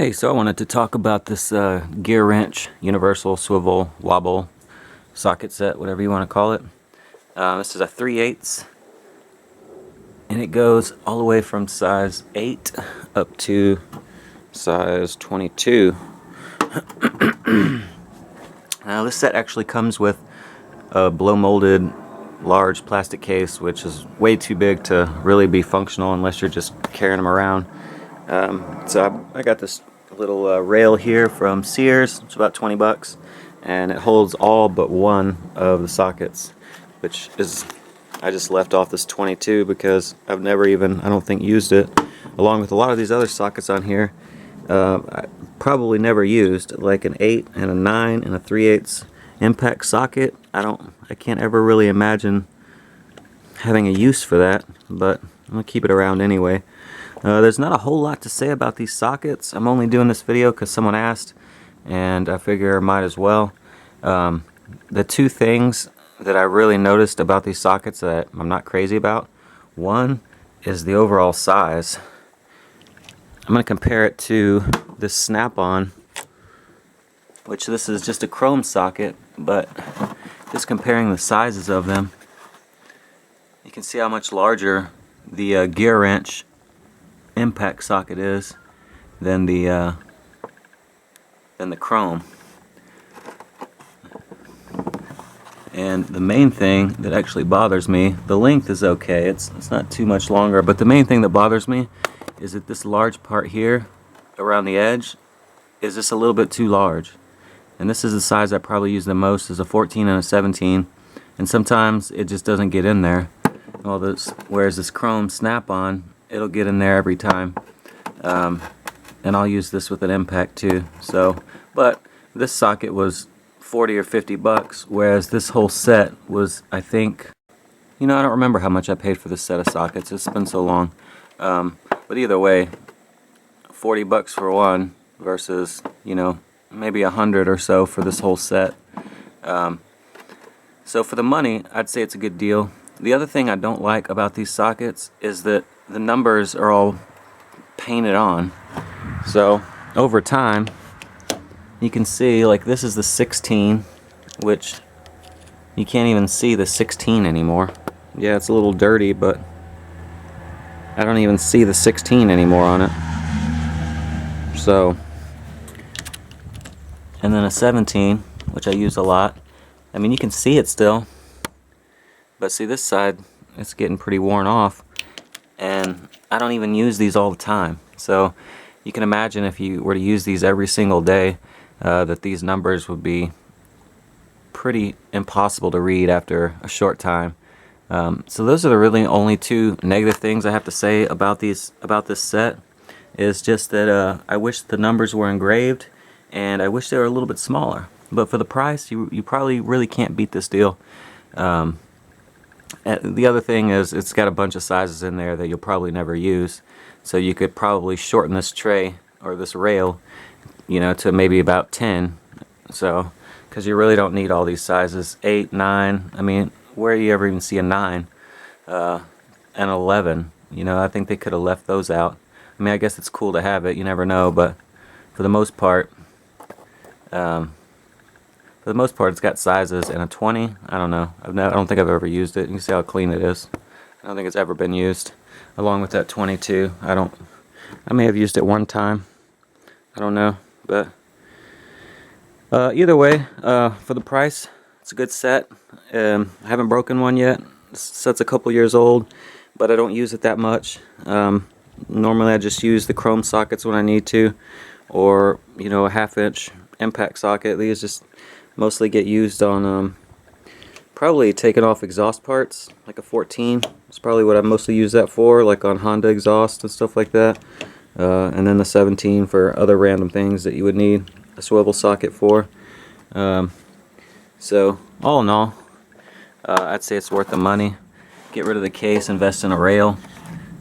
Hey, so I wanted to talk about this GearWrench universal swivel wobble socket set, whatever you want to call it. This is a 3/8, and it goes all the way from size 8 up to size 22. Now this set actually comes with a blow molded large plastic case, which is way too big to really be functional unless you're just carrying them around. So I got this little rail here from Sears. It's about 20 bucks, and it holds all but one of the sockets, which is, I just left off this 22 because I've never even, I don't think, used it, along with a lot of these other sockets on here. I probably never used, like an 8 and a 9 and a 3/8 impact socket. I can't ever really imagine having a use for that, but I'm gonna keep it around anyway. There's not a whole lot to say about these sockets. I'm only doing this video because someone asked, and I figure I might as well. The two things that I really noticed about these sockets that I'm not crazy about, one is the overall size. I'm going to compare it to this snap-on, which this is just a chrome socket, but just comparing the sizes of them, you can see how much larger the GearWrench impact socket is than the chrome. And the main thing that actually bothers me, the length is okay, it's not too much longer, but the main thing that bothers me is that this large part here around the edge is just a little bit too large. And this is the size I probably use the most, is a 14 and a 17, and sometimes it just doesn't get in there. Whereas this chrome snap-on, it'll get in there every time. And I'll use this with an impact too. But this socket was 40 or 50 bucks, whereas this whole set was, I think, I don't remember how much I paid for this set of sockets. It's been so long. But either way, 40 bucks for one versus, maybe 100 or so for this whole set. So for the money, I'd say it's a good deal. The other thing I don't like about these sockets is that the numbers are all painted on. So over time, you can see, like, this is the 16, which you can't even see the 16 anymore. Yeah, it's a little dirty, but I don't even see the 16 anymore on it. So, and then a 17, which I use a lot. I mean, you can see it still, but see this side, it's getting pretty worn off, and I don't even use these all the time. So you can imagine if you were to use these every single day, that these numbers would be pretty impossible to read after a short time. So those are the really only two negative things I have to say about this set. Is just that I wish the numbers were engraved, and I wish they were a little bit smaller. But for the price, you probably really can't beat this deal. The other thing is, it's got a bunch of sizes in there that you'll probably never use. So you could probably shorten this tray or this rail, to maybe about 10. So, because you really don't need all these sizes. 8, 9. I mean, where do you ever even see a 9? And 11. I think they could have left those out. I mean, I guess it's cool to have it. You never know, but for the most part, it's got sizes. And a 20, I don't know. I don't think I've ever used it. You can see how clean it is. I don't think it's ever been used. Along with that 22, I may have used it one time. I don't know, but either way, for the price, it's a good set. I haven't broken one yet. This set's a couple years old, but I don't use it that much. Normally I just use the chrome sockets when I need to, or a 1/2-inch impact socket. These just mostly get used on probably taking off exhaust parts, like a 14. That's probably what I mostly use that for, like on Honda exhaust and stuff like that. And then the 17 for other random things that you would need a swivel socket for. So all in all, I'd say it's worth the money. Get rid of the case, invest in a rail,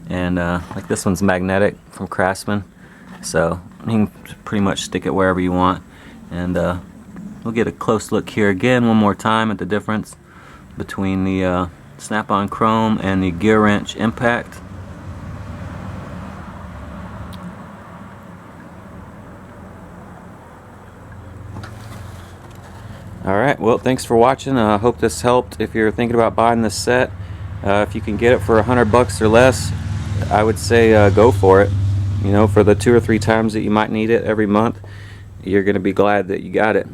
and like this one's magnetic from Craftsman, so you can pretty much stick it wherever you want. And we'll get a close look here again one more time at the difference between the snap-on chrome and the GearWrench impact. well, thanks for watching. I hope this helped. If you're thinking about buying this set, if you can get it for $100 or less, I would say go for it. You know, for the 2 or 3 times that you might need it every month, you're going to be glad that you got it.